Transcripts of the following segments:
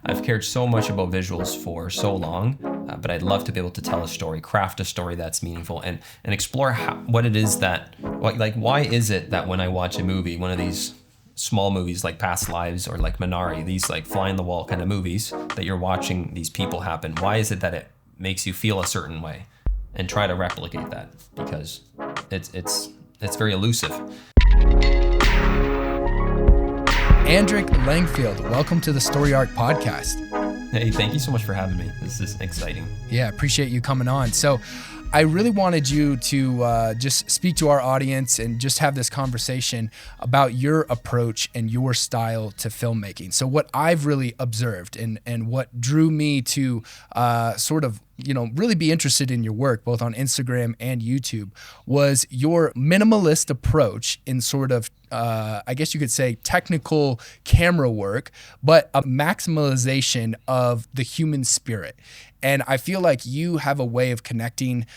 I've cared so much about visuals for so long, but I'd love to be able to tell a story, craft a story that's meaningful, and explore what it is that, like, why is it that when I watch a movie, one of these small movies like Past Lives or like Minari, these like fly in the wall kind of movies that you're watching these people happen, why is it that it makes you feel a certain way? And try to replicate that, because it's very elusive. Andrik Langfield, welcome to the Story Arc Podcast. Hey, thank you so much for having me. This is exciting. Yeah, appreciate you coming on. So I really wanted you to just speak to our audience and just have this conversation about your approach and your style to filmmaking. So what I've really observed and what drew me to sort of, really be interested in your work, both on Instagram and YouTube, was your minimalist approach in sort of, I guess you could say, technical camera work, but a maximalization of the human spirit. And I feel like you have a way of connecting,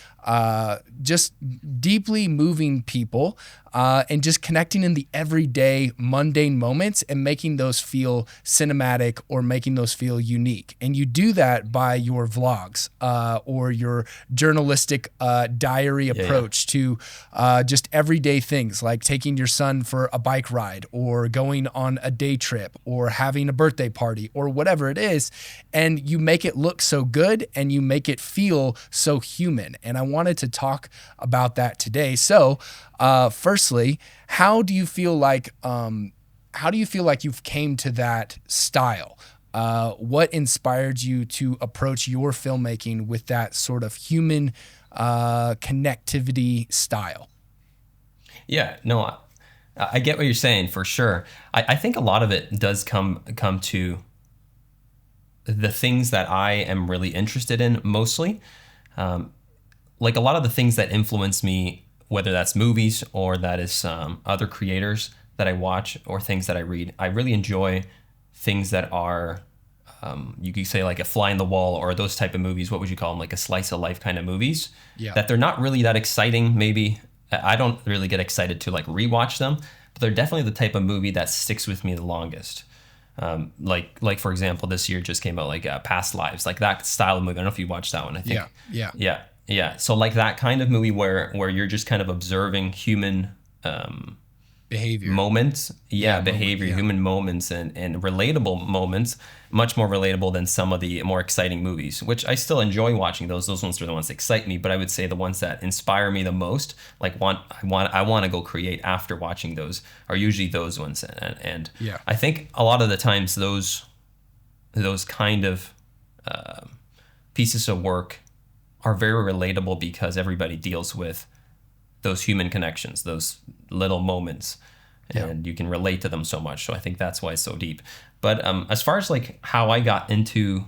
just deeply moving people, and just connecting in the everyday mundane moments and making those feel cinematic or making those feel unique. And you do that by your vlogs, or your journalistic diary approach to just everyday things, like taking your son for a bike ride or going on a day trip or having a birthday party or whatever it is. And you make it look so good and you make it feel so human. And I wanted to talk about that today. So firstly, how do you feel like you've came to that style? What inspired you to approach your filmmaking with that sort of human connectivity style? Yeah, no, I get what you're saying for sure. I think a lot of it does come to the things that I am really interested in mostly. Like a lot of the things that influence me, whether that's movies or that is other creators that I watch or things that I read, I really enjoy things that are, you could say like a fly in the wall or those type of movies. What would you call them? Like a slice of life kind of movies. Yeah. That they're not really that exciting. Maybe I don't really get excited to like rewatch them, but they're definitely the type of movie that sticks with me the longest. Like for example, this year just came out like Past Lives, like that style of movie. I don't know if you watched that one. I think. Yeah. So like that kind of movie where you're just kind of observing human behavior moments, human moments and relatable moments, much more relatable than some of the more exciting movies, which I still enjoy watching. Those ones are the ones that excite me, but I would say the ones that inspire me the most, like I want to go create after watching those, are usually those ones. And I think a lot of the times those kind of pieces of work are very relatable because everybody deals with those human connections, those little moments, and you can relate to them so much. So I think that's why it's so deep. But as far as like how I got into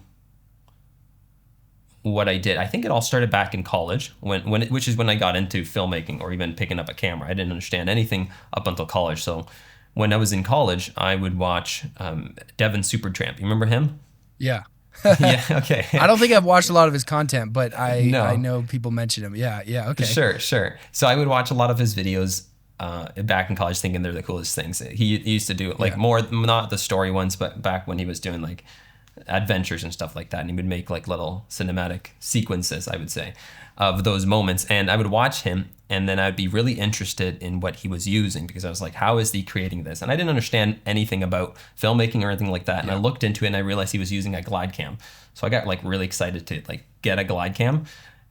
what I did, I think it all started back in college, which is when I got into filmmaking or even picking up a camera. I didn't understand anything up until college. So when I was in college, I would watch Devin Supertramp. You remember him? Yeah. Yeah. Okay. I don't think I've watched a lot of his content, but I know people mention him. Yeah. Okay. Sure. So I would watch a lot of his videos back in college, thinking they're the coolest things. He used to do like more, not the story ones, but back when he was doing like adventures and stuff like that, and he would make like little cinematic sequences, I would say, of those moments. And I would watch him, and then I'd be really interested in what he was using, because I was like, how is he creating this? And I didn't understand anything about filmmaking or anything like that. And I looked into it and I realized he was using a glide cam. So I got like really excited to like get a glide cam.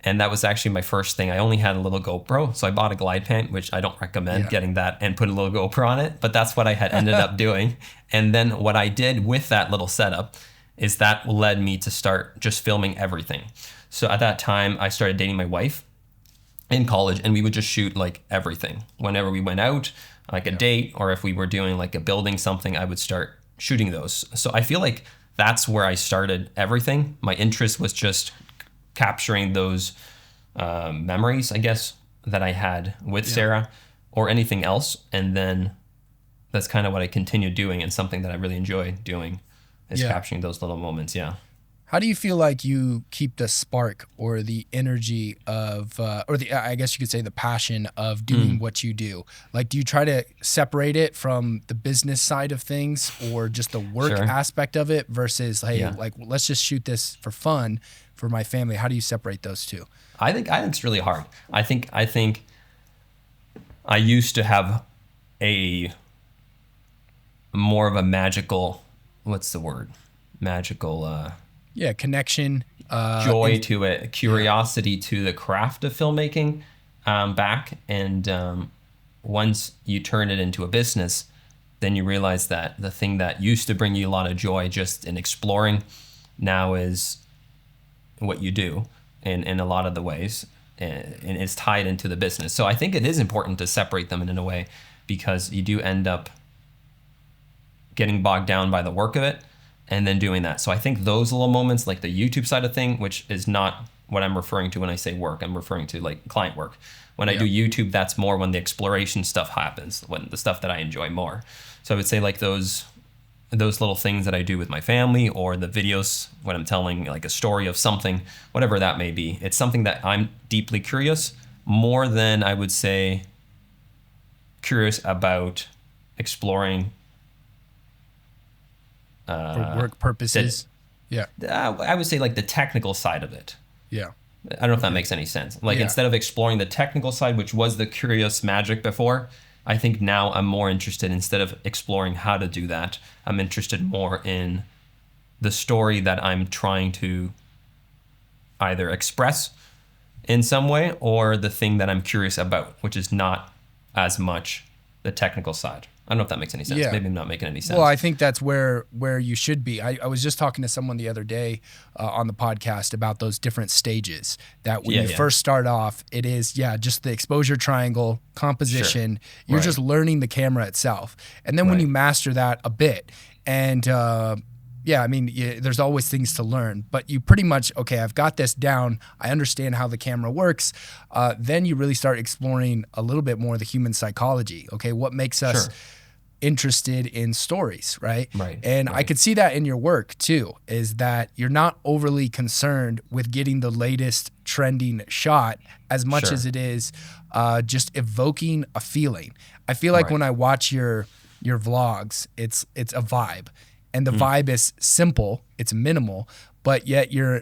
And that was actually my first thing. I only had a little GoPro. So I bought a glide cam, which I don't recommend getting that and put a little GoPro on it, but that's what I had ended up doing. And then what I did with that little setup is that led me to start just filming everything. So at that time, I started dating my wife in college, and we would just shoot like everything. Whenever we went out, like a date, or if we were doing like a building something, I would start shooting those. So I feel like that's where I started everything. My interest was just capturing those memories, I guess, that I had with Sarah or anything else. And then that's kind of what I continued doing, and something that I really enjoy doing is capturing those little moments. Yeah. How do you feel like you keep the spark or the energy of, or the, I guess you could say the passion of doing what you do? Like, do you try to separate it from the business side of things or just the work Sure. aspect of it versus, hey, Yeah. like, let's just shoot this for fun for my family? How do you separate those two? I think it's really hard. I think I used to have a more of a magical, what's the word? Magical Yeah, connection. joy to it, curiosity to the craft of filmmaking back. And once you turn it into a business, then you realize that the thing that used to bring you a lot of joy just in exploring now is what you do in a lot of the ways, and it's tied into the business. So I think it is important to separate them in a way, because you do end up getting bogged down by the work of it and then doing that. So I think those little moments, like the YouTube side of thing, which is not what I'm referring to when I say work, I'm referring to like client work. When I do YouTube, that's more when the exploration stuff happens, when the stuff that I enjoy more. So I would say like those little things that I do with my family, or the videos when I'm telling like a story of something, whatever that may be. It's something that I'm deeply curious, more than I would say curious about exploring. For work purposes. I would say like the technical side of it. Yeah. I don't know if that makes any sense. Like instead of exploring the technical side, which was the curious magic before, I think now I'm more interested, instead of exploring how to do that, I'm interested more in the story that I'm trying to either express in some way, or the thing that I'm curious about, which is not as much the technical side. I don't know if that makes any sense. Yeah. Maybe I'm not making any sense. Well, I think that's where you should be. I was just talking to someone the other day on the podcast about those different stages, that when you first start off, it is, just the exposure triangle, composition. You're just learning the camera itself. And then when you master that a bit, and I mean, there's always things to learn, but you pretty much, okay, I've got this down. I understand how the camera works. Then you really start exploring a little bit more the human psychology. Okay, what makes us interested in stories, right? And I could see that in your work too, is that you're not overly concerned with getting the latest trending shot as much as it is just evoking a feeling. I feel like when I watch your vlogs, it's a vibe. And the vibe is simple, it's minimal, but yet you're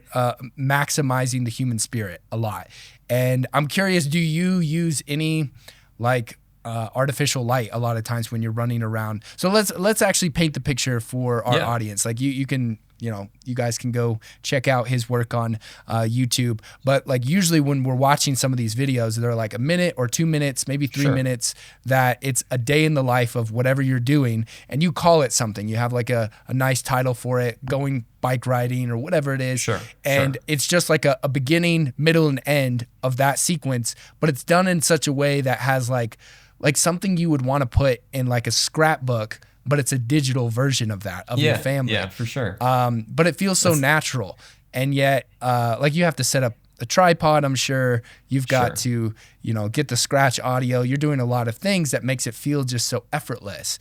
maximizing the human spirit a lot. And I'm curious, do you use any like artificial light a lot of times when you're running around? So let's actually paint the picture for our audience. Like you can, you guys can go check out his work on YouTube. But like usually when we're watching some of these videos, they're like a minute or 2 minutes, maybe 3 minutes, that it's a day in the life of whatever you're doing, and you call it something. You have like a nice title for it, going bike riding or whatever it is. And it's just like a beginning, middle, and end of that sequence, but it's done in such a way that has like something you would want to put in like a scrapbook, but it's a digital version of that, of your family. Yeah, for sure. But it feels so natural. And yet, like you have to set up a tripod, I'm sure. You've got to, get the scratch audio. You're doing a lot of things that makes it feel just so effortless.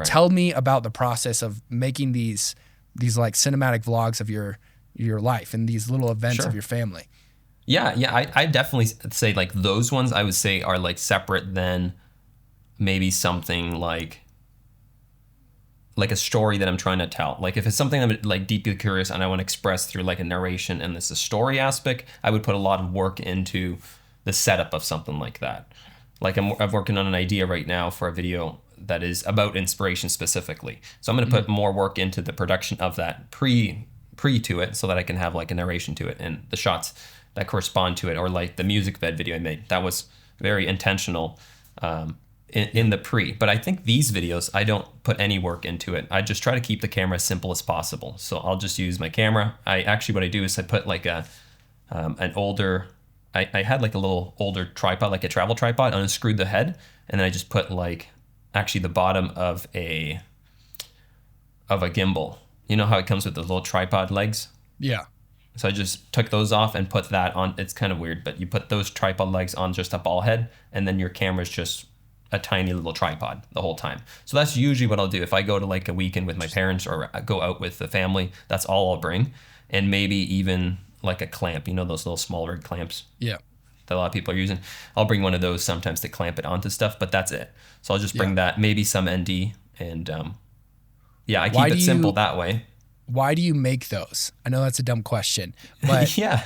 Tell me about the process of making these like cinematic vlogs of your life and these little events of your family. I definitely say like those ones I would say are like separate than maybe something like a story that I'm trying to tell. Like if it's something I'm like deeply curious and I want to express through like a narration and this is a story aspect, I would put a lot of work into the setup of something like that. Like I'm working on an idea right now for a video that is about inspiration specifically. So I'm going to put more work into the production of that pre to it, so that I can have like a narration to it and the shots that correspond to it, or like the music bed video I made. That was very intentional in the pre. But I think these videos, I don't put any work into it. I just try to keep the camera as simple as possible. So I'll just use my camera. What I do is I put like an older, I had like a little older tripod, like a travel tripod, unscrewed the head, and then I just put like actually the bottom of a gimbal. You know how it comes with the little tripod legs? Yeah. So I just took those off and put that on. It's kind of weird, but you put those tripod legs on just a ball head, and then your camera's just a tiny little tripod the whole time. So that's usually what I'll do. If I go to like a weekend with my parents or I go out with the family, that's all I'll bring. and maybe even like a clamp, those little small rig clamps Yeah. that a lot of people are using. I'll bring one of those sometimes to clamp it onto stuff, but that's it. So I'll just bring that, maybe some ND, and I keep it simple that way. Why do you make those? I know that's a dumb question, but Yeah.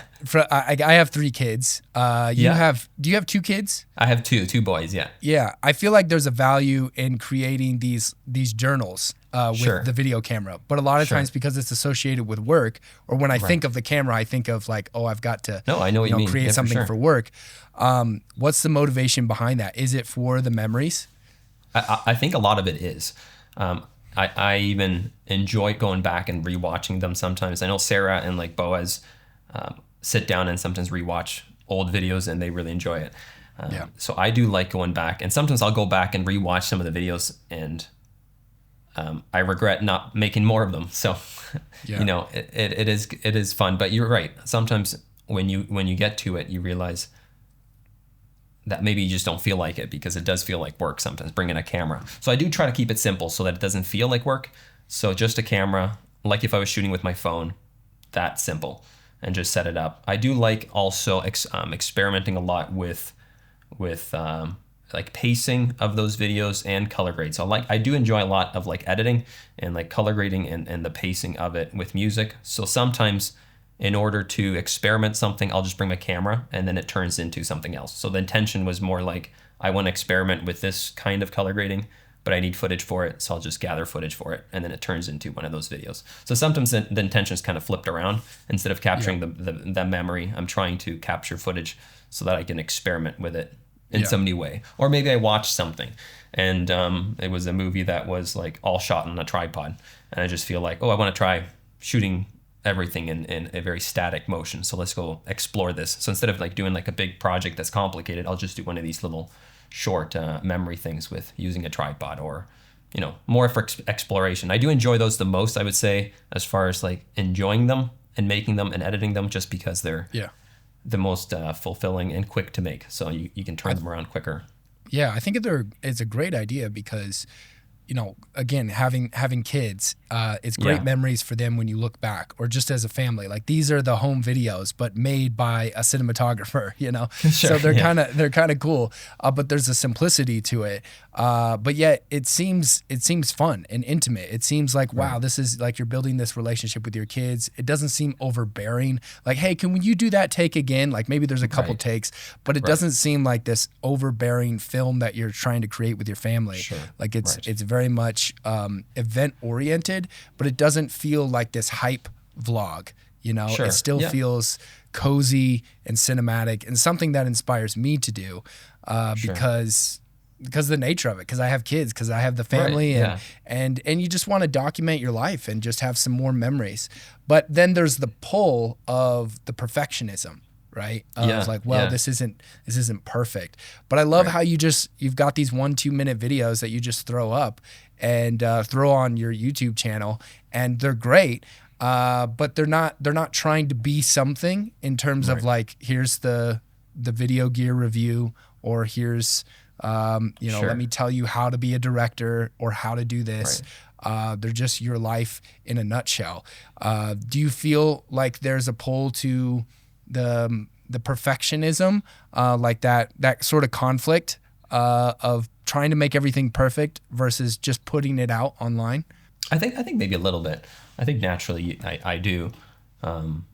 I have 3 kids. Do you have 2 kids? I have two boys. Yeah. Yeah. I feel like there's a value in creating these journals with the video camera, but a lot of times because it's associated with work, or when I think of the camera, I think of like, oh, I've got to I know what you mean. create something for work. What's the motivation behind that? Is it for the memories? I think a lot of it is. I even enjoy going back and rewatching them sometimes. I know Sarah and like Boaz sit down and sometimes rewatch old videos, and they really enjoy it. So I do like going back, and sometimes I'll go back and rewatch some of the videos, and I regret not making more of them. So it is fun. But you're right. Sometimes when you get to it, you realize that maybe you just don't feel like it, because it does feel like work sometimes, bringing a camera. So I do try to keep it simple so that it doesn't feel like work. So just a camera, like if I was shooting with my phone, that simple, and just set it up. I do like also experimenting a lot with like pacing of those videos and color grade. So I do enjoy a lot of like editing and like color grading and the pacing of it with music. So sometimes, in order to experiment something, I'll just bring my camera, and then it turns into something else. So the intention was more like, I want to experiment with this kind of color grading, but I need footage for it, so I'll just gather footage for it, and then it turns into one of those videos. So sometimes the intention is kind of flipped around. Instead of capturing the memory, I'm trying to capture footage so that I can experiment with it in some new way. Or maybe I watched something, and it was a movie that was like all shot on a tripod, and I just feel like, I want to try shooting everything in a very static motion. So let's go explore this. So instead of like doing like a big project that's complicated, I'll just do one of these little short memory things with using a tripod, or more for exploration. I do enjoy those the most, I would say, as far as like enjoying them and making them and editing them, just because they're the most fulfilling and quick to make. So you can turn them around quicker. Yeah, I think it's a great idea because, again, having kids, it's great memories for them when you look back, or just as a family. Like, these are the home videos, but made by a cinematographer, Sure, so they're kind of cool. But there's a simplicity to it. But yet it seems fun and intimate. It seems like, wow, this is like you're building this relationship with your kids. It doesn't seem overbearing. Like, hey, can you do that take again? Like, maybe there's a couple takes, but it doesn't seem like this overbearing film that you're trying to create with your family. Sure. Like, it's very much event oriented, but it doesn't feel like this hype vlog. It still feels cozy and cinematic, and something that inspires me to do because of the nature of it, because I have kids, because I have the family, and you just want to document your life and just have some more memories. But then there's the pull of the perfectionism, right? It's like, this isn't perfect. But I love how you've got these 1-2 minute videos that you just throw up and throw on your YouTube channel, and they're great. But they're not trying to be something in terms of like, here's the video gear review, or here's let me tell you how to be a director or how to do this. They're just your life in a nutshell. Do you feel like there's a pull to the perfectionism, like that sort of conflict of trying to make everything perfect versus just putting it out online? I think maybe a little bit. I think naturally I do. But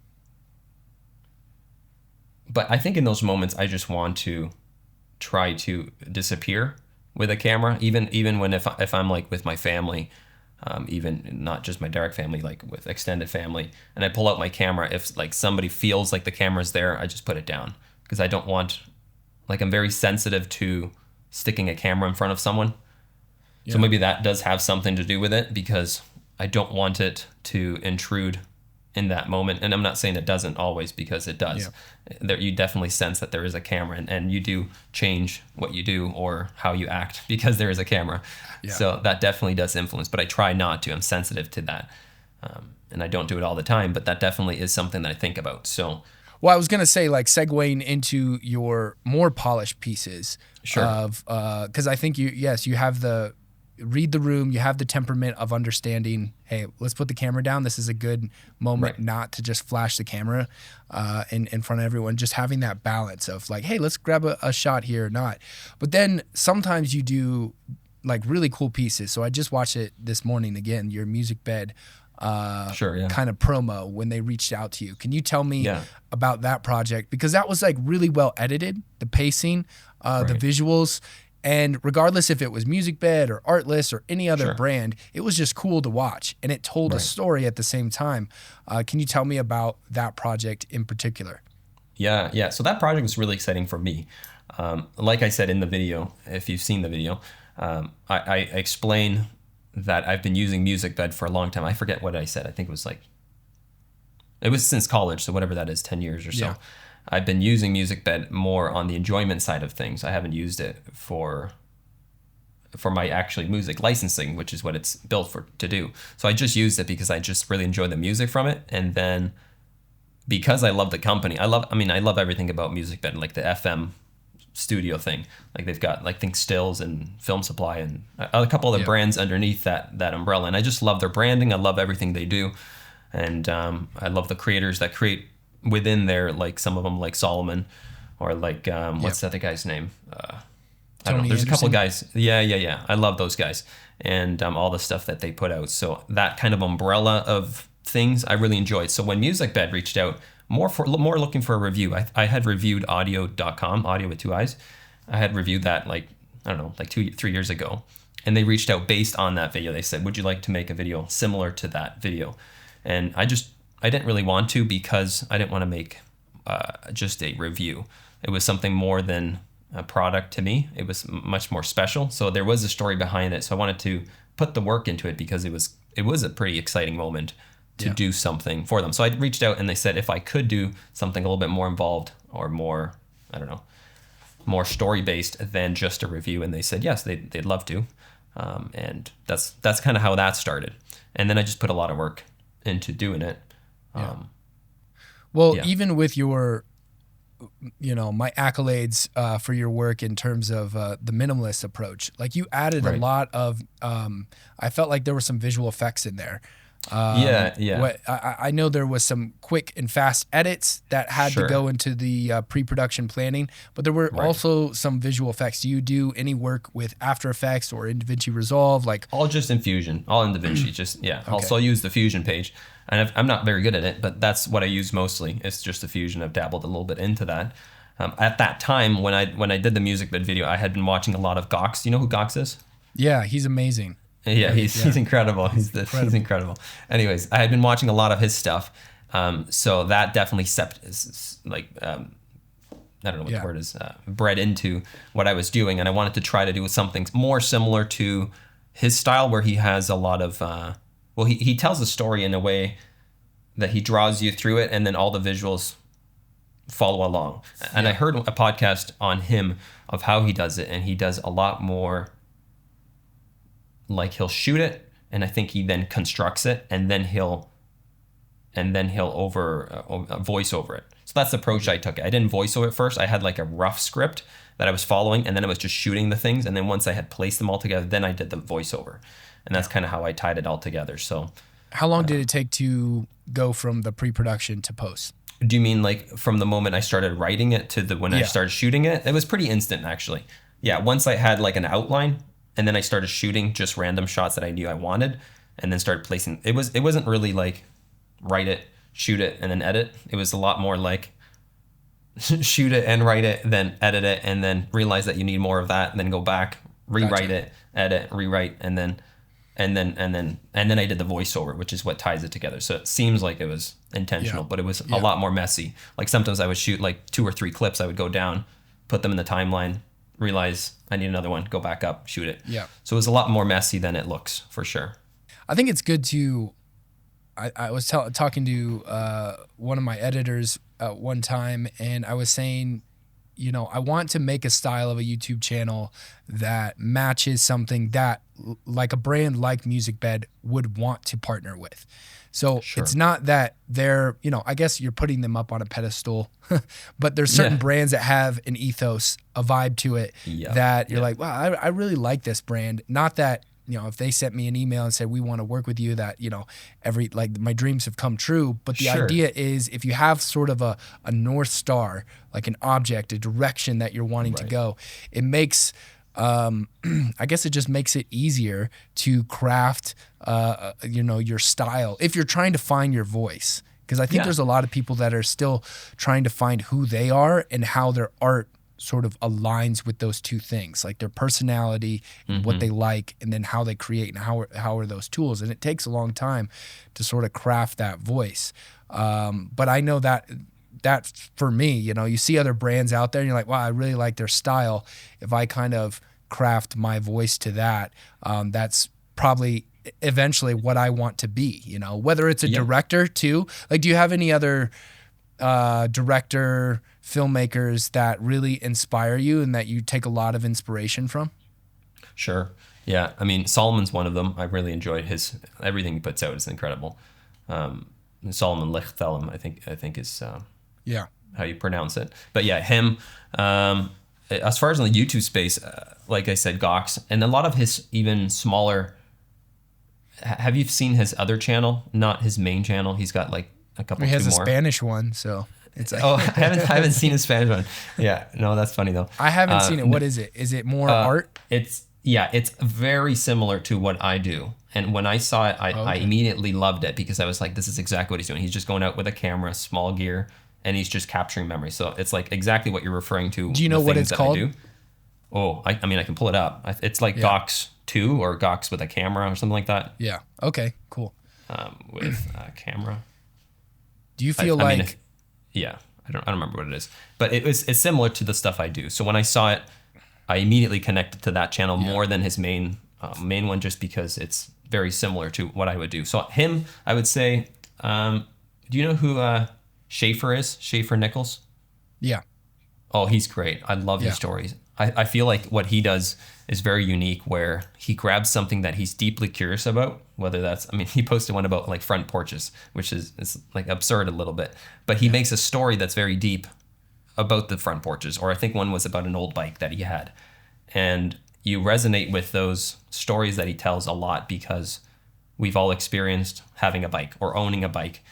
I think in those moments I just want to try to disappear with a camera, even when if I'm like with my family, even not just my direct family, like with extended family, and I pull out my camera, if like somebody feels like the camera's there, I just put it down, because I don't want, like, I'm very sensitive to sticking a camera in front of someone. So maybe that does have something to do with it, because I don't want it to intrude in that moment. And I'm not saying it doesn't always, because it does. There, you definitely sense that there is a camera, and you do change what you do or how you act because there is a camera. So that definitely does influence, but I try not to. I'm sensitive to that. And I don't do it all the time, but that definitely is something that I think about. So, well, I was going to say, like, segueing into your more polished pieces of, because I think you have the read the room, you have the temperament of understanding, hey, let's put the camera down. This is a good moment not to just flash the camera in front of everyone. Just having that balance of like, hey, let's grab a shot here or not. But then sometimes you do like really cool pieces. So I just watched it this morning again, your music bed kind of promo when they reached out to you. Can you tell me about that project? Because that was like really well edited, the pacing, the visuals. And regardless if it was Music Bed or Artlist or any other brand, it was just cool to watch. And it told a story at the same time. Can you tell me about that project in particular? Yeah. So that project was really exciting for me. Like I said in the video, if you've seen the video, I explain that I've been using Music Bed for a long time. I forget what I said. I think it was since college, so whatever that is, 10 years or so. Yeah. I've been using Music Bed more on the enjoyment side of things. I haven't used it for my actually music licensing, which is what it's built to do. So I just used it because I just really enjoy the music from it. And then because I love the company, I love everything about Music Bed, like the FM studio thing. Like they've got like think Stills and Film Supply and a couple of the brands underneath that umbrella. And I just love their branding. I love everything they do. And I love the creators that create within there, like some of them like Solomon or like what's the other guy's name? I don't know. There's a couple of guys. Yeah. I love those guys and all the stuff that they put out. So that kind of umbrella of things I really enjoyed. So when Music Bed reached out, more looking for a review. I had reviewed audio.com, audio with 2 eyes. I had reviewed that like 2-3 years ago. And they reached out based on that video. They said, would you like to make a video similar to that video? And I didn't really want to because I didn't want to make just a review. It was something more than a product to me. It was much more special. So there was a story behind it. So I wanted to put the work into it because it was a pretty exciting moment to do something for them. So I reached out and they said if I could do something a little bit more involved or more, more story-based than just a review. And they said, yes, they'd love to. And that's kind of how that started. And then I just put a lot of work into doing it. Even with your, my accolades for your work in terms of the minimalist approach, like you added a lot of, I felt like there were some visual effects in there. I know there was some quick and fast edits that had to go into the pre-production planning, but there were also some visual effects. Do you do any work with After Effects or in DaVinci Resolve? Like all just in Fusion, all in DaVinci. Okay. Also use the Fusion page, and I'm not very good at it, but that's what I use mostly. It's just the Fusion. I've dabbled a little bit into that. At that time, when I did the Music Bed video, I had been watching a lot of Gox. Do you know who Gox is? Yeah, he's amazing. Yeah, he's incredible. He's incredible. Anyways, I had been watching a lot of his stuff, so that definitely I don't know what the word is, bred into what I was doing, and I wanted to try to do something more similar to his style, where he has a lot of, he tells a story in a way that he draws you through it, and then all the visuals follow along. And I heard a podcast on him of how he does it, and he does a lot more. Like he'll shoot it, and I think he then constructs it, and then he'll voice over it. So that's the approach I took. I didn't voice over it first. I had like a rough script that I was following, and then I was just shooting the things. And then once I had placed them all together, then I did the voiceover, and that's kind of how I tied it all together. So, how long did it take to go from the pre-production to post? Do you mean like from the moment I started writing it to when I started shooting it? It was pretty instant, actually. Yeah, once I had like an outline. And then I started shooting just random shots that I knew I wanted, and then started placing. It wasn't really like write it, shoot it, and then edit. It was a lot more like shoot it and write it, then edit it, and then realize that you need more of that, and then go back, rewrite it, edit, rewrite, and then I did the voiceover, which is what ties it together. So it seems like it was intentional, but it was a lot more messy. Like sometimes I would shoot like 2 or 3 clips. I would go down, put them in the timeline. Realize I need another one, go back up, shoot it. Yeah. So it was a lot more messy than it looks, for sure. I think it's good to, I was talking to one of my editors one time, and I was saying, I want to make a style of a YouTube channel that matches something that like a brand like Music Bed would want to partner with. So it's not that they're, I guess you're putting them up on a pedestal, but there's certain brands that have an ethos, a vibe to it that you're like, wow, I really like this brand. Not that if they sent me an email and said, we want to work with you, that, like my dreams have come true. But the Sure. idea is, if you have sort of a North Star, like an object, a direction that you're wanting to Right. go, it makes, I guess it just makes it easier to craft, your style if you're trying to find your voice. Because I think Yeah. there's a lot of people that are still trying to find who they are and how their art sort of aligns with those two things, like their personality and what they like, and then how they create and how are those tools. And it takes a long time to sort of craft that voice. But I know that for me, you see other brands out there and you're like, wow, I really like their style. If I kind of craft my voice to that, that's probably eventually what I want to be, whether it's a director too. Like, do you have any other director filmmakers that really inspire you and that you take a lot of inspiration from? Sure. Yeah. I mean, Solomon's one of them. I really enjoyed everything he puts out is incredible. Solomon Lichtelm, I think is how you pronounce it. But yeah, him. As far as in the YouTube space, like I said, Gox, and a lot of his even smaller. Have you seen his other channel? Not his main channel. He's got like a couple. He has two a more. Spanish one, so it's like. Oh, I haven't seen his Spanish one. Yeah, no, that's funny though. I haven't seen it. What is it? Is it more art? It's very similar to what I do. And when I saw it, I immediately loved it because I was like, this is exactly what he's doing. He's just going out with a camera, small gear, and he's just capturing memory. So it's like exactly what you're referring to. Do you know what it's called? Oh, I mean, I can pull it up. It's like Gox 2 or Gox with a camera or something like that. Yeah. Okay, cool. With a camera. Do you feel I mean, I don't remember what it is, but it's similar to the stuff I do. So when I saw it, I immediately connected to that channel more than his main one, just because it's very similar to what I would do. So him, I would say, do you know who Schaefer is? Schaefer Nichols? Yeah. Oh, he's great. I love his stories. I feel like what he does is very unique, where he grabs something that he's deeply curious about, whether that's, I mean, he posted one about like front porches, which is like absurd a little bit, but he makes a story that's very deep about the front porches. Or I think one was about an old bike that he had. And you resonate with those stories that he tells a lot, because we've all experienced having a bike or owning a bike,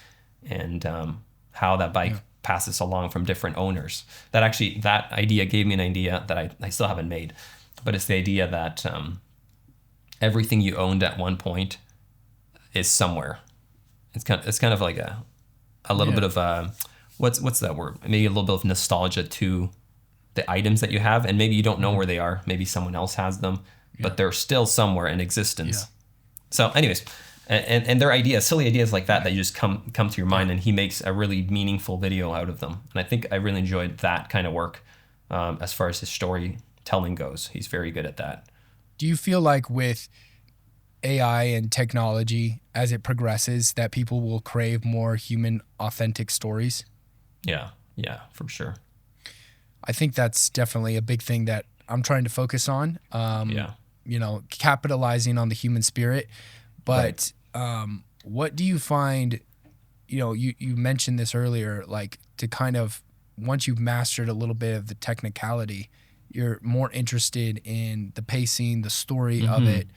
and how that bike passes along from different owners. That idea gave me an idea that I still haven't made, but it's the idea that everything you owned at one point is somewhere. It's kind of like a little bit of what's that word? Maybe a little bit of nostalgia to the items that you have, and maybe you don't know where they are. Maybe someone else has them, but they're still somewhere in existence. Yeah. So, anyways. And their ideas, silly ideas like that you just come to your mind, and he makes a really meaningful video out of them. And I think I really enjoyed that kind of work as far as his storytelling goes. He's very good at that. Do you feel like with AI and technology, as it progresses, that people will crave more human, authentic stories? Yeah, for sure. I think that's definitely a big thing that I'm trying to focus on. Capitalizing on the human spirit. But what do you find, you mentioned this earlier, like to kind of, once you've mastered a little bit of the technicality, you're more interested in the pacing, the story of it.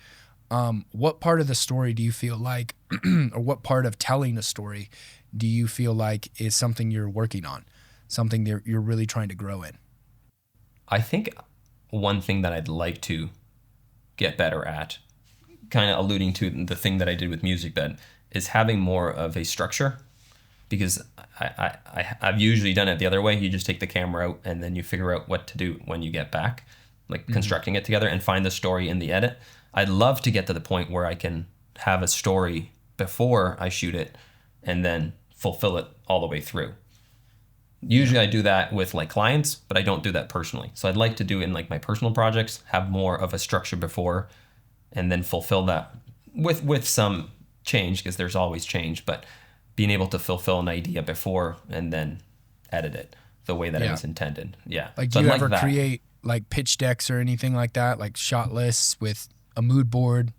What part of the story do you feel like, or what part of telling a story do you feel like is something you're working on, something that you're really trying to grow in? I think one thing that I'd like to get better at, kind of alluding to the thing that I did with music bed, is having more of a structure, because I've usually done it the other way. You just take the camera out and then you figure out what to do when you get back, like constructing it together and find the story in the edit. I'd love to get to the point where I can have a story before I shoot it and then fulfill it all the way through. Usually I do that with like clients, but I don't do that personally. So I'd like to do in like my personal projects, have more of a structure before, and then fulfill that with some change, because there's always change, but being able to fulfill an idea before and then edit it the way that it was intended. Yeah. Like, so do you ever create like pitch decks or anything like that, like shot lists with a mood board?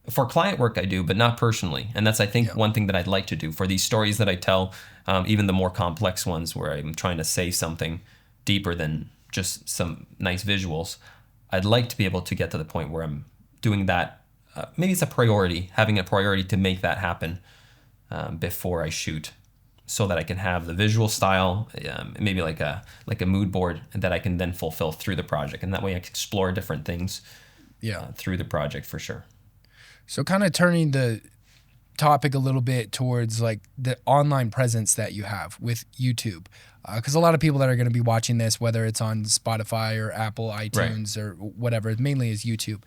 For client work, I do, but not personally. And that's, I think, one thing that I'd like to do for these stories that I tell, even the more complex ones where I'm trying to say something deeper than just some nice visuals. I'd like to be able to get to the point where I'm doing that maybe it's a priority, having a priority to make that happen before I shoot, so that I can have the visual style, maybe like a mood board that I can then fulfill through the project, and that way I can explore different things through the project for sure. So kind of turning the topic a little bit towards like the online presence that you have with YouTube, because a lot of people that are going to be watching this, whether it's on Spotify or Apple, iTunes, or whatever, it mainly is YouTube.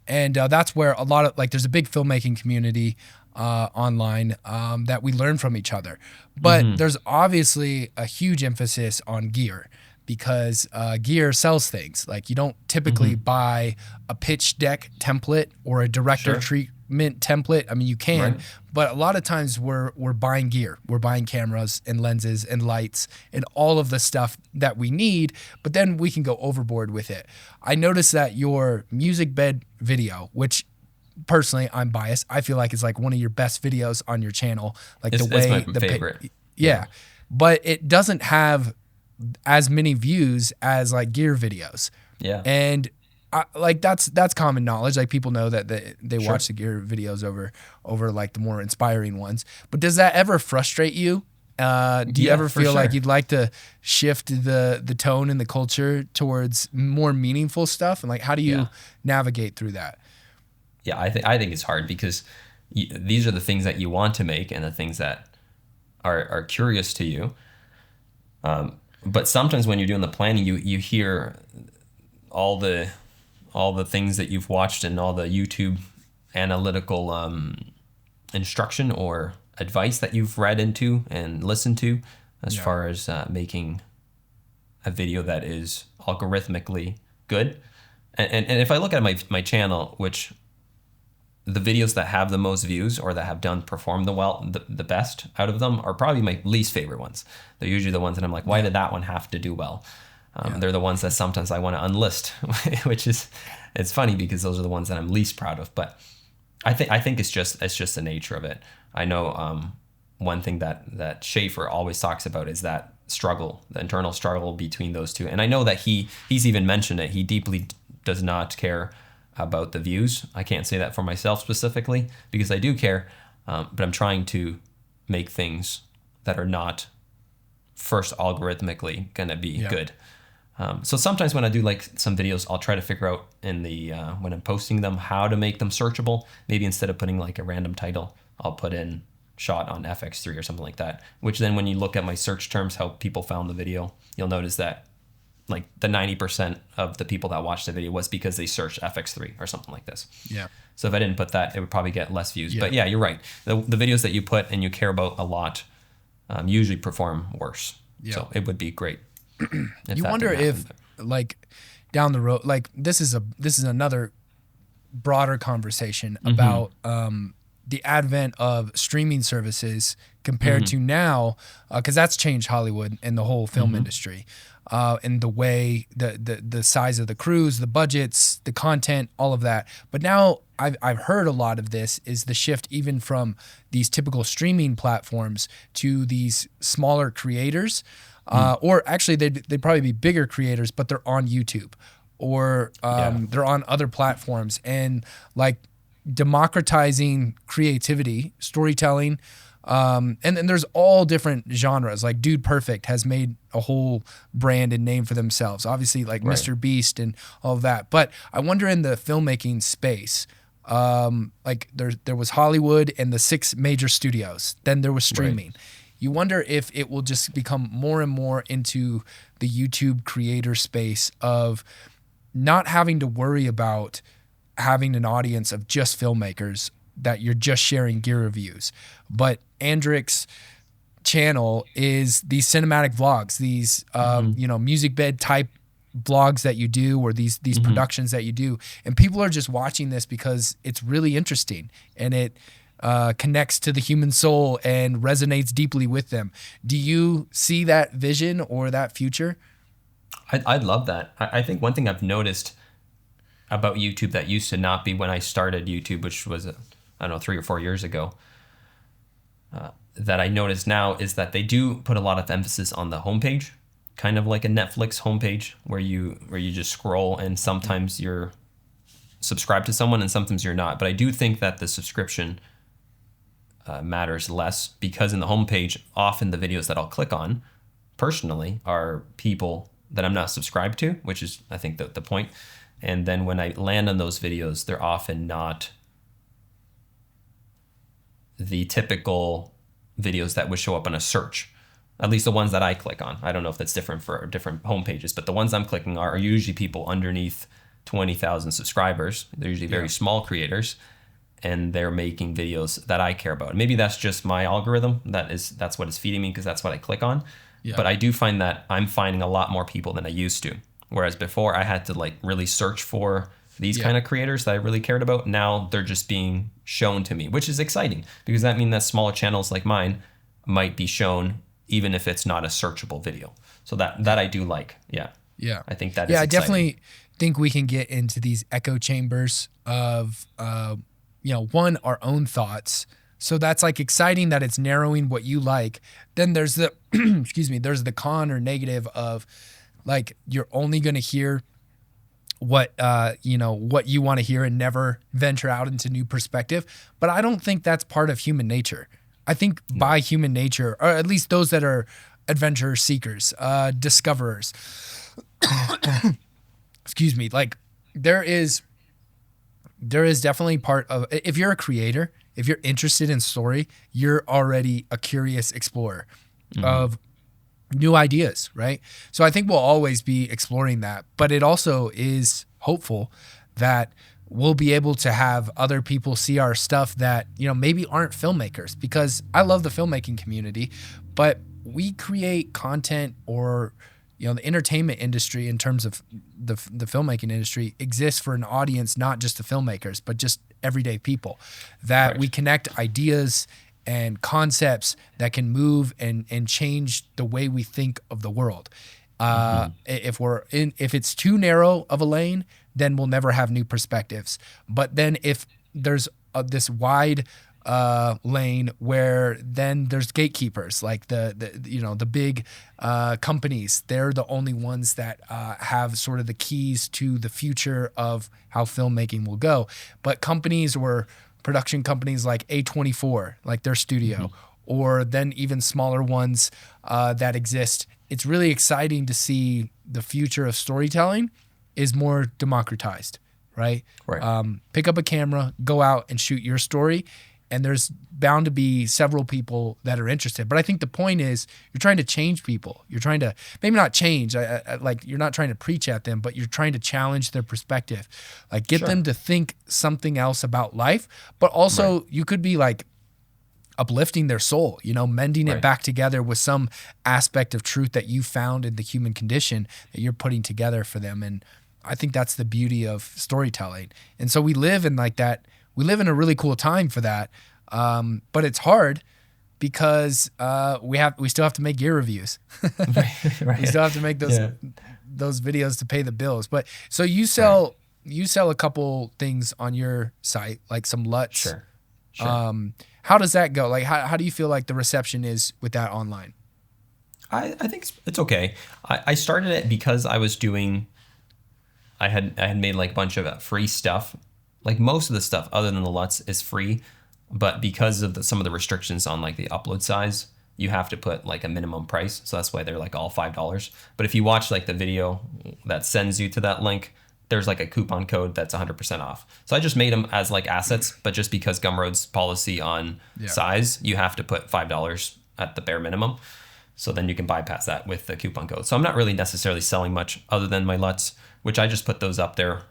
And that's where a lot of, like, there's a big filmmaking community online that we learn from each other. But there's obviously a huge emphasis on gear, because gear sells things. Like, you don't typically buy a pitch deck template or a director treatment template. I mean, you can, but a lot of times we're buying gear. We're buying cameras and lenses and lights and all of the stuff that we need, but then we can go overboard with it. I noticed that your music bed video, which personally I'm biased, I feel like it's like one of your best videos on your channel. Like, it's my favorite. But it doesn't have as many views as like gear videos. Yeah. And like that's common knowledge. Like, people know that they watch the gear videos over like the more inspiring ones. But does that ever frustrate you? Do you ever feel like you'd like to shift the tone and the culture towards more meaningful stuff? And like, how do you navigate through that? Yeah, I think it's hard, because these are the things that you want to make and the things that are curious to you. But sometimes when you're doing the planning, you hear all the things that you've watched and all the YouTube analytical instruction or advice that you've read into and listened to, as far as making a video that is algorithmically good. And if I look at my channel, which the videos that have the most views or that have performed the best out of them are probably my least favorite ones. They're usually the ones that I'm like, why did that one have to do well? They're the ones that sometimes I want to unlist, which is, it's funny because those are the ones that I'm least proud of. But I think it's just the nature of it. I know one thing that Schaefer always talks about is that struggle, the internal struggle between those two. And I know that he's even mentioned it. He deeply does not care about the views. I can't say that for myself specifically, because I do care, but I'm trying to make things that are not first algorithmically gonna be good. So sometimes when I do like some videos, I'll try to figure out in the when I'm posting them how to make them searchable. Maybe instead of putting like a random title, I'll put in shot on FX3 or something like that, which then when you look at my search terms, how people found the video, you'll notice that like the 90% of the people that watched the video was because they searched FX3 or something like this. Yeah. So if I didn't put that, it would probably get less views. Yeah. But yeah, you're right. The videos that you put and you care about a lot usually perform worse. Yeah. So it would be great. You wonder if like down the road, like this is another broader conversation about the advent of streaming services compared to now, because that's changed Hollywood and the whole film industry. And the way the size of the crews, the budgets, the content, all of that. But now I've heard a lot of this is the shift even from these typical streaming platforms to these smaller creators, or actually they'd probably be bigger creators, but they're on YouTube or they're on other platforms, and like democratizing creativity, storytelling. And then there's all different genres. Like Dude Perfect has made a whole brand and name for themselves. Obviously, like Mr. Beast and all of that. But I wonder in the filmmaking space, like there was Hollywood and the 6 major studios. Then there was streaming. You wonder if it will just become more and more into the YouTube creator space of not having to worry about having an audience of just filmmakers that you're just sharing gear reviews. But Andrik's channel is these cinematic vlogs, these music bed type vlogs that you do, or these productions that you do, and people are just watching this because it's really interesting and it connects to the human soul and resonates deeply with them. Do you see that vision or that future? I'd love that. I think one thing I've noticed about YouTube that used to not be when I started YouTube, which was 3 or 4 years ago, that I notice now is that they do put a lot of emphasis on the homepage, kind of like a Netflix homepage where you just scroll, and sometimes you're subscribed to someone and sometimes you're not. But I do think that the subscription matters less, because in the homepage, often the videos that I'll click on personally are people that I'm not subscribed to, which is, I think, the point. And then when I land on those videos, they're often not the typical videos that would show up on a search. At least the ones that I click on. I don't know if that's different for different homepages, but the ones I'm clicking are usually people underneath 20,000 subscribers. They're usually very small creators, and they're making videos that I care about. Maybe that's just my algorithm. That's what it's feeding me, because that's what I click on. Yeah. But I do find that I'm finding a lot more people than I used to. Whereas before I had to like really search for these kind of creators that I really cared about. Now they're just being shown to me, which is exciting, because that means that smaller channels like mine might be shown even if it's not a searchable video. So that I do like. Yeah. Yeah. I think that is exciting. I definitely think we can get into these echo chambers of, one, our own thoughts. So that's like exciting that it's narrowing what you like. Then there's the, there's the con or negative of like, you're only going to hear what you want to hear and never venture out into new perspective. But I don't think that's part of human nature. I think by human nature, or at least those that are adventure seekers, discoverers, like there is definitely part of, if you're a creator, if you're interested in story, you're already a curious explorer of new ideas, right? So I think we'll always be exploring that, but it also is hopeful that we'll be able to have other people see our stuff that, maybe aren't filmmakers, because I love the filmmaking community, but we create content, or, the entertainment industry in terms of the filmmaking industry exists for an audience, not just the filmmakers, but just everyday people, that we connect ideas and concepts that can move and change the way we think of the world. If it's too narrow of a lane, then we'll never have new perspectives. But then if there's this wide lane where then there's gatekeepers, like the big companies, they're the only ones that have sort of the keys to the future of how filmmaking will go. But companies or production companies like A24, like their studio, or then even smaller ones that exist, it's really exciting to see the future of storytelling is more democratized, right? Pick up a camera, go out and shoot your story, and there's bound to be several people that are interested. But I think the point is you're trying to change people. You're trying to, maybe not change, like you're not trying to preach at them, but you're trying to challenge their perspective. Like get them to think something else about life, but also you could be like uplifting their soul, mending it back together with some aspect of truth that you found in the human condition that you're putting together for them. And I think that's the beauty of storytelling. And so we live in like that. We live in a really cool time for that, but it's hard because we still have to make gear reviews. We still have to make those videos to pay the bills. But so you sell a couple things on your site, like some LUTs. Sure. How does that go? Like how do you feel like the reception is with that online? I think it's okay. I started it because I had made like a bunch of free stuff. Like most of the stuff other than the LUTs is free, but because of some of the restrictions on like the upload size, you have to put like a minimum price. So that's why they're like all $5. But if you watch like the video that sends you to that link, there's like a coupon code that's 100% off. So I just made them as like assets, but just because Gumroad's policy on size, you have to put $5 at the bare minimum. So then you can bypass that with the coupon code. So I'm not really necessarily selling much other than my LUTs, which I just put those up there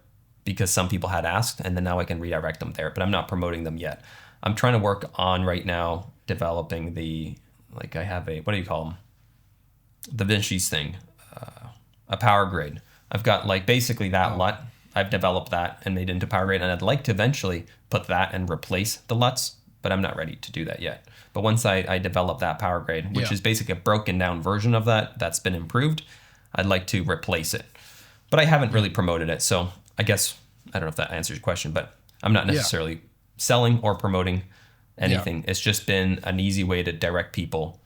because some people had asked, and then now I can redirect them there, but I'm not promoting them yet. I'm trying to work on right now developing I have what do you call them? Da Vinci's thing, a power grade. I've got like basically that LUT. I've developed that and made it into power grade, and I'd like to eventually put that and replace the LUTs, but I'm not ready to do that yet. But once I develop that power grade, which is basically a broken down version of that's been improved, I'd like to replace it. But I haven't really promoted it, so I guess, I don't know if that answers your question, but I'm not necessarily selling or promoting anything. It's just been an easy way to direct people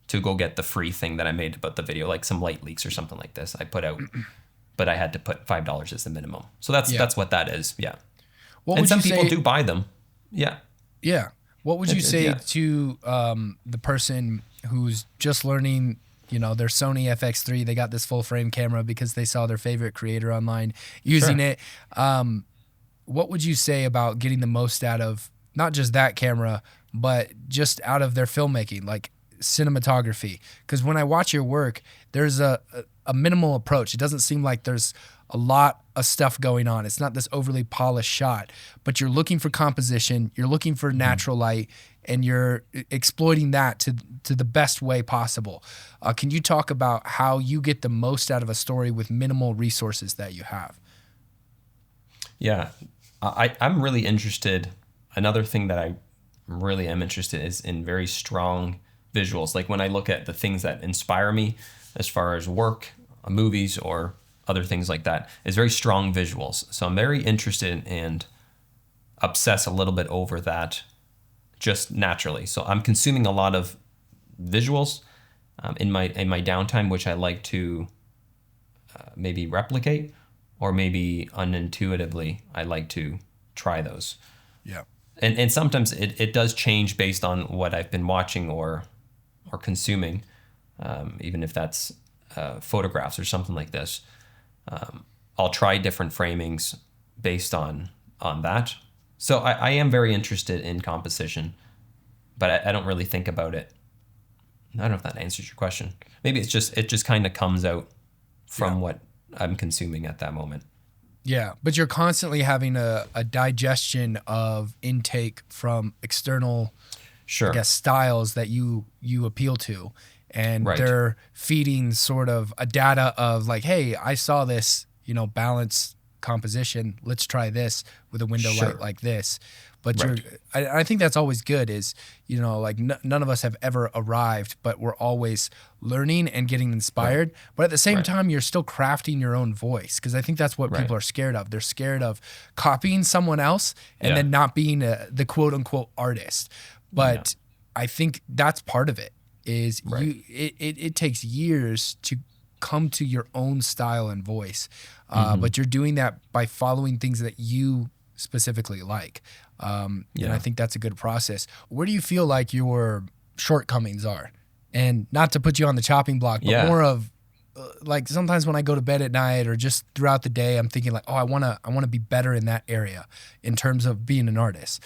to go get the free thing that I made about the video, like some light leaks or something like this I put out, but I had to put $5 as the minimum. So that's what that is. Yeah. What and would some you people say, do buy them. Yeah. Yeah. What would you say Yeah. to the person who's just learning, their Sony FX3? They got this full frame camera because they saw their favorite creator online using Sure. it. What would you say about getting the most out of not just that camera, but just out of their filmmaking, like cinematography? Because when I watch your work, there's a minimal approach. It doesn't seem like there's a lot of stuff going on. It's not this overly polished shot, but you're looking for composition, you're looking for natural light, and you're exploiting that to the best way possible. Can you talk about how you get the most out of a story with minimal resources that you have? Yeah. I'm really interested. Another thing that I really am interested is in very strong visuals. Like when I look at the things that inspire me as far as work, movies, or other things like that, is very strong visuals. So I'm very interested and obsess a little bit over that just naturally. So I'm consuming a lot of visuals in my downtime, which I like to maybe replicate, or maybe unintuitively I like to try those. Yeah. And sometimes it does change based on what I've been watching or consuming, even if that's photographs or something like this. I'll try different framings based on that. So I am very interested in composition, but I don't really think about it. I don't know if that answers your question. Maybe it just kind of comes out from what I'm consuming at that moment. Yeah, but you're constantly having a digestion of intake from external, Sure. I guess, styles that you appeal to. And Right. they're feeding sort of a data of like, hey, I saw this, balanced composition. Let's try this with a window Sure. light like this. But Right. I think that's always good is, like none of us have ever arrived, but we're always learning and getting inspired. Right. But at the same Right. time, you're still crafting your own voice. Because I think that's what Right. people are scared of. They're scared of copying someone else and Yeah. then not being the quote unquote artist. But I think that's part of it is Right. it takes years to come to your own style and voice. But you're doing that by following things that you specifically like. And I think that's a good process. Where do you feel like your shortcomings are? And not to put you on the chopping block, but more of like sometimes when I go to bed at night or just throughout the day, I'm thinking like, oh, I want to be better in that area in terms of being an artist.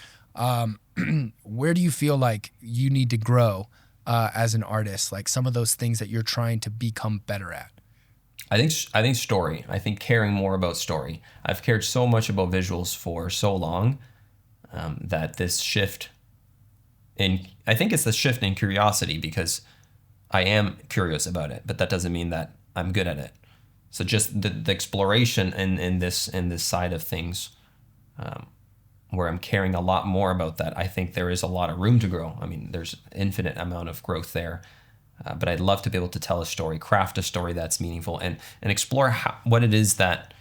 Where do you feel like you need to grow as an artist? Like some of those things that you're trying to become better at? I think story. I think caring more about story. I've cared so much about visuals for so long that this shift I think it's the shift in curiosity, because I am curious about it, but that doesn't mean that I'm good at it. So just the exploration in this side of things, where I'm caring a lot more about that. I think there is a lot of room to grow. I mean, there's infinite amount of growth there. But I'd love to be able to tell a story, craft a story that's meaningful, and explore what it is that,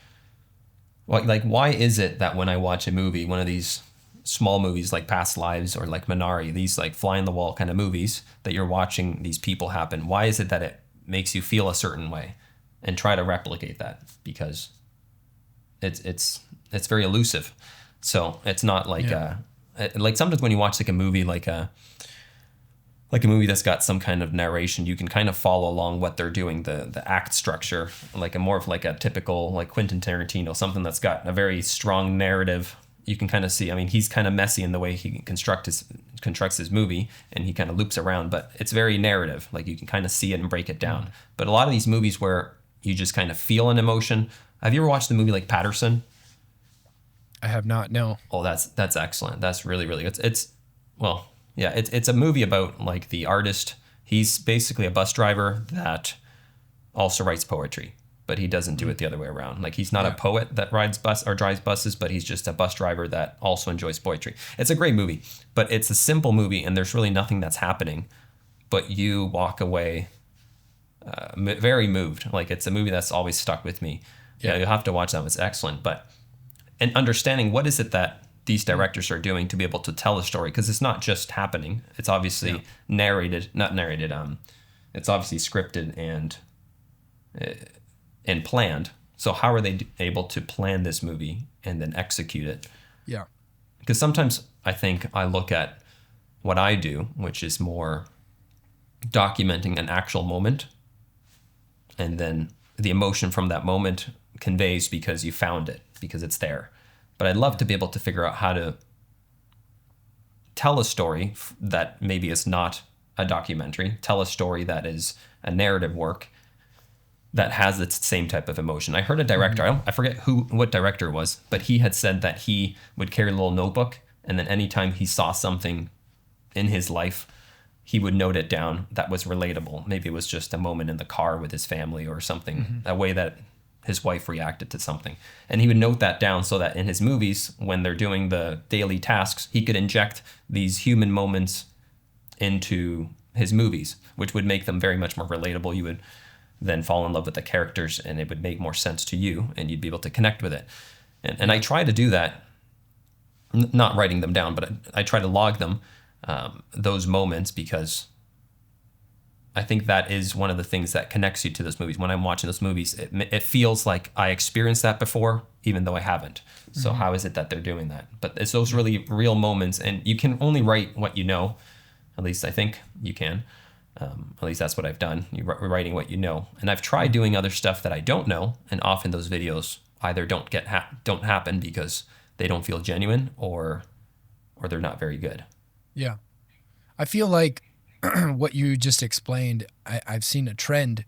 like, why is it that when I watch a movie, one of these small movies like Past Lives or like Minari, these like fly on the wall kind of movies that you're watching these people happen, why is it that it makes you feel a certain way, and try to replicate that, because it's very elusive. So it's not like like sometimes when you watch like a movie like a movie that's got some kind of narration, you can kind of follow along what they're doing, the act structure, like more of like a typical like Quentin Tarantino, something that's got a very strong narrative. You can kind of see, I mean, he's kind of messy in the way he constructs his movie, and he kind of loops around, but it's very narrative. Like you can kind of see it and break it down. But a lot of these movies where you just kind of feel an emotion. Have you ever watched the movie like Patterson? I have not, no. Oh, that's excellent. That's really, really good. It's a movie about like the artist. He's basically a bus driver that also writes poetry, but he doesn't do it the other way around. Like he's not a poet that rides bus or drives buses, but he's just a bus driver that also enjoys poetry. It's a great movie, but it's a simple movie, and there's really nothing that's happening, but you walk away very moved. Like it's a movie that's always stuck with me. Yeah, you'll have to watch that. It's excellent. And understanding what is it that these directors are doing to be able to tell a story, because it's not just happening. It's obviously not narrated. It's obviously scripted and planned. So how are they able to plan this movie and then execute it? Yeah. because sometimes I think I look at what I do, which is more documenting an actual moment, and then the emotion from that moment conveys because you found it, because it's there. But I'd love to be able to figure out how to tell a story that maybe is not a documentary, tell a story that is a narrative work that has its same type of emotion. I heard a director, I forget what director it was, but he had said that he would carry a little notebook, and then anytime he saw something in his life, he would note it down that was relatable. Maybe it was just a moment in the car with his family or something, a way that his wife reacted to something. And he would note that down so that in his movies, when they're doing the daily tasks, he could inject these human moments into his movies, which would make them very much more relatable. You would then fall in love with the characters, and it would make more sense to you, and you'd be able to connect with it. And I try to do that, not writing them down, but I try to log them, those moments, because I think that is one of the things that connects you to those movies. When I'm watching those movies, it feels like I experienced that before, even though I haven't. So how is it that they're doing that? But it's those really real moments, and you can only write what you know. At least I think you can. At least that's what I've done. You're writing what you know. And I've tried doing other stuff that I don't know, and often those videos either don't happen because they don't feel genuine, or they're not very good. Yeah. I feel like what you just explained, I've seen a trend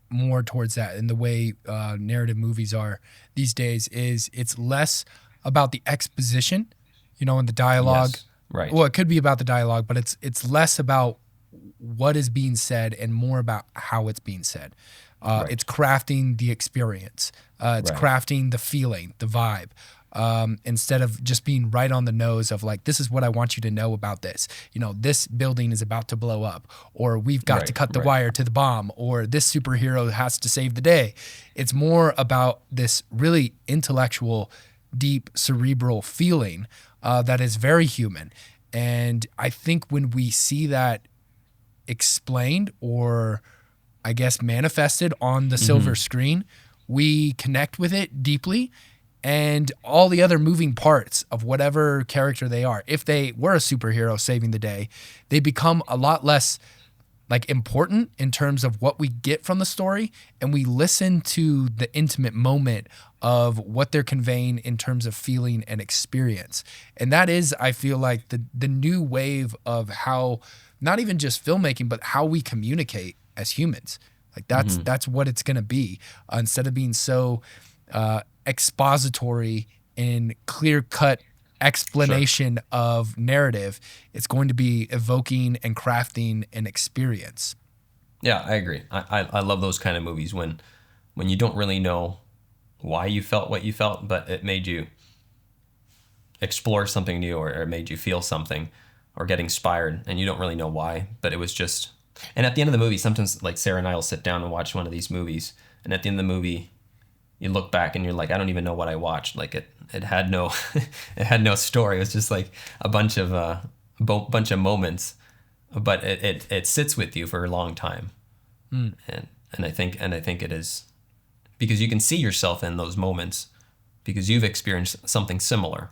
more towards that in the way narrative movies are these days. Is it's less about the exposition, and the dialogue. Yes, right. Well, it could be about the dialogue, but it's less about what is being said and more about how it's being said. Right. It's crafting the experience. It's Right. crafting the feeling, the vibe. Instead of just being right on the nose of like, this is what I want you to know about this. This building is about to blow up, or we've got to cut the wire to the bomb, or this superhero has to save the day. It's more about this really intellectual, deep, cerebral feeling that is very human. And I think when we see that explained, or I guess manifested on the silver screen, we connect with it deeply. And all the other moving parts of whatever character they are, if they were a superhero saving the day, they become a lot less like important in terms of what we get from the story, and we listen to the intimate moment of what they're conveying in terms of feeling and experience. And that is, I feel like, the new wave of how, not even just filmmaking, but how we communicate as humans. Like that's what it's going to be, instead of being so expository and clear-cut explanation of narrative. It's going to be evoking and crafting an experience. Yeah, I agree. I love those kind of movies when you don't really know why you felt what you felt, but it made you explore something new, or it made you feel something, or get inspired, and you don't really know why, but it was just... And at the end of the movie, sometimes like Sarah and I will sit down and watch one of these movies, and at the end of the movie, you look back and you're like, I don't even know what I watched. Like it had no it had no story. It was just like a bunch of moments, but it sits with you for a long time. And I think it is because you can see yourself in those moments because you've experienced something similar.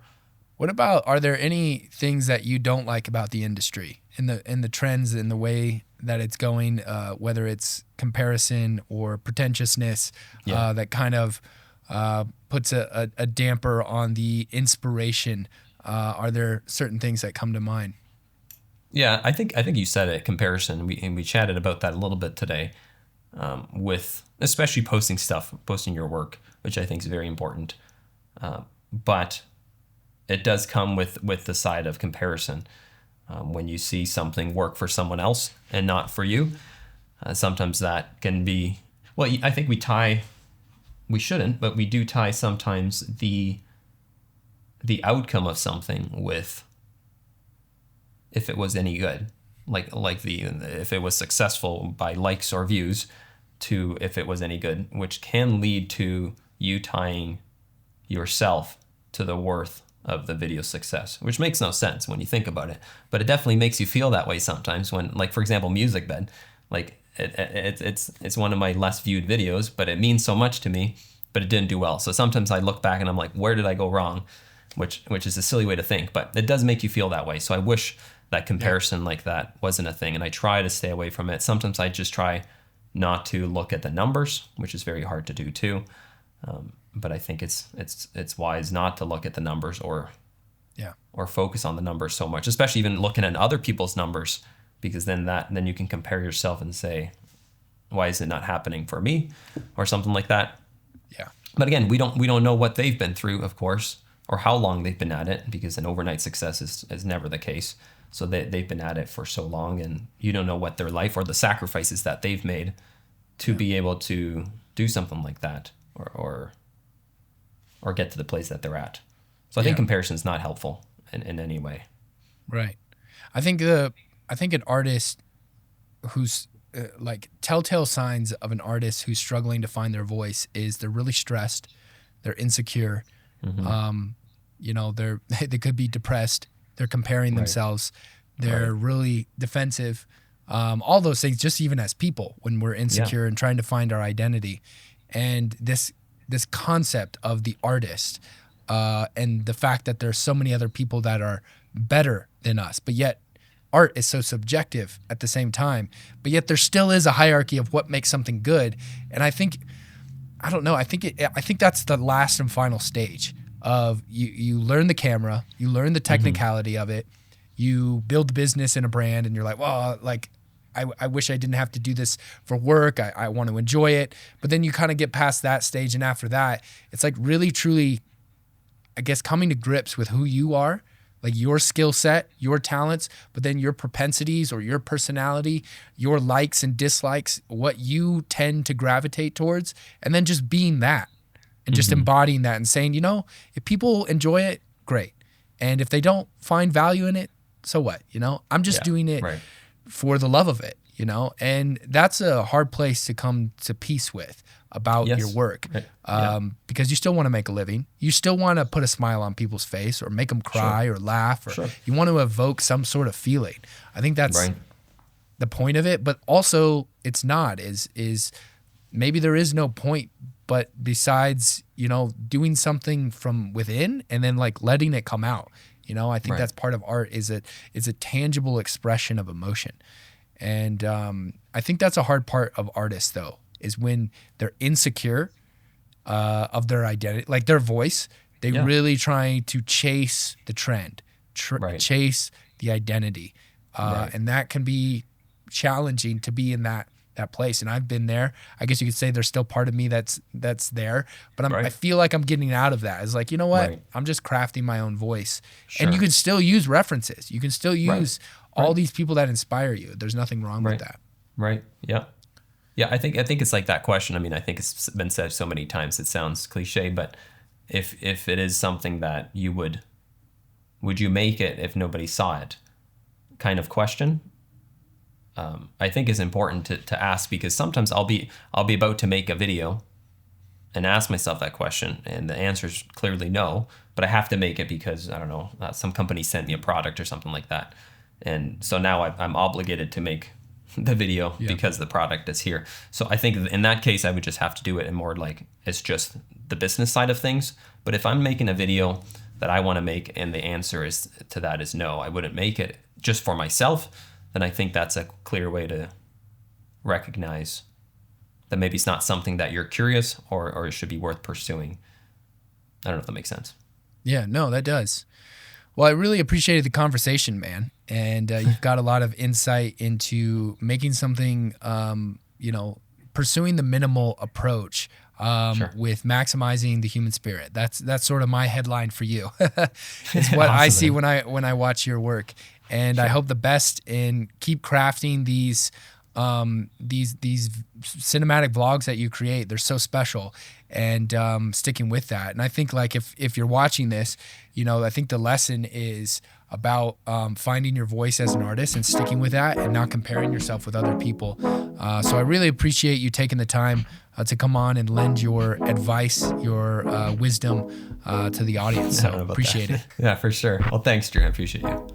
What about, are there any things that you don't like about the industry, in the trends, in the way that it's going, whether it's comparison or pretentiousness, that kind of puts a damper on the inspiration? Are there certain things that come to mind? Yeah, I think you said it, comparison. We chatted about that a little bit today, with especially posting your work, which I think is very important. But it does come with the side of comparison. When you see something work for someone else and not for you, sometimes that can be, well, I think we shouldn't, but we do tie sometimes the outcome of something with if it was any good, like if it was successful by likes or views, to if it was any good, which can lead to you tying yourself to the worth of the video success, which makes no sense when you think about it, but it definitely makes you feel that way sometimes when, like, for example, Music Bed, like it's one of my less viewed videos, but it means so much to me, but it didn't do well. So sometimes I look back and I'm like, where did I go wrong? which is a silly way to think, but it does make you feel that way. So I wish that comparison like that wasn't a thing, and I try to stay away from it. Sometimes I just try not to look at the numbers, which is very hard to do too. But I think it's wise not to look at the numbers or focus on the numbers so much, especially even looking at other people's numbers, because then you can compare yourself and say, why is it not happening for me, or something like that. Yeah. But again, we don't know what they've been through, of course, or how long they've been at it, because an overnight success is never the case. So they've been at it for so long, and you don't know what their life or the sacrifices that they've made to be able to do something like that, or get to the place that they're at. So I think comparison is not helpful in any way. Right. I think an artist who's like telltale signs of an artist who's struggling to find their voice is they're really stressed, they're insecure, they could be depressed, they're comparing themselves, they're really defensive, all those things, just even as people when we're insecure and trying to find our identity. And this concept of the artist and the fact that there's so many other people that are better than us, but yet art is so subjective at the same time, but yet there still is a hierarchy of what makes something good. And I think that's the last and final stage of you learn the camera, you learn the technicality of it, you build the business in a brand, and you're like, well, like, I wish I didn't have to do this for work. I want to enjoy it. But then you kind of get past that stage, and after that, it's like really, truly, I guess, coming to grips with who you are, like your skill set, your talents, but then your propensities or your personality, your likes and dislikes, what you tend to gravitate towards, and then just being that and just embodying that and saying, if people enjoy it, great. And if they don't find value in it, so what? I'm just doing it for the love of it, and that's a hard place to come to peace with about your work, because you still want to make a living. You still want to put a smile on people's face or make them cry or laugh, or you want to evoke some sort of feeling. I think that's the point of it, but also it's not, is maybe there is no point, but besides, doing something from within and then like letting it come out. I think that's part of art, is a tangible expression of emotion. And I think that's a hard part of artists, though, is when they're insecure of their identity, like their voice. They really trying to chase the trend, chase the identity. And that can be challenging to be in that place. And I've been there. I guess you could say there's still part of me that's there, but I feel like I'm getting out of that. It's like, you know what? I'm just crafting my own voice. And you can still use references. You can still use all these people that inspire you. There's nothing wrong with that. Right. Yeah. Yeah. I think it's like that question. I mean, I think it's been said so many times, it sounds cliche, but if it is something that you would you make it if nobody saw it kind of question, I think is important to ask, because sometimes I'll be about to make a video and ask myself that question, and the answer is clearly no, but I have to make it because, I don't know, some company sent me a product or something like that. And so now I'm obligated to make the video because the product is here. So I think in that case, I would just have to do it in more like it's just the business side of things. But if I'm making a video that I want to make and the answer to that is no, I wouldn't make it just for myself, then I think that's a clear way to recognize that maybe it's not something that you're curious or it should be worth pursuing. I don't know if that makes sense. Yeah, no, that does. Well, I really appreciated the conversation, man. And you've got a lot of insight into making something, pursuing the minimal approach with maximizing the human spirit. That's sort of my headline for you. It's what I see when I watch your work. And I hope the best, and keep crafting these cinematic vlogs that you create. They're so special, and sticking with that. And I think like if you're watching this, I think the lesson is about finding your voice as an artist and sticking with that and not comparing yourself with other people. So I really appreciate you taking the time to come on and lend your advice, your wisdom to the audience. So appreciate it. Yeah, for sure. Well, thanks, Drew. I appreciate you.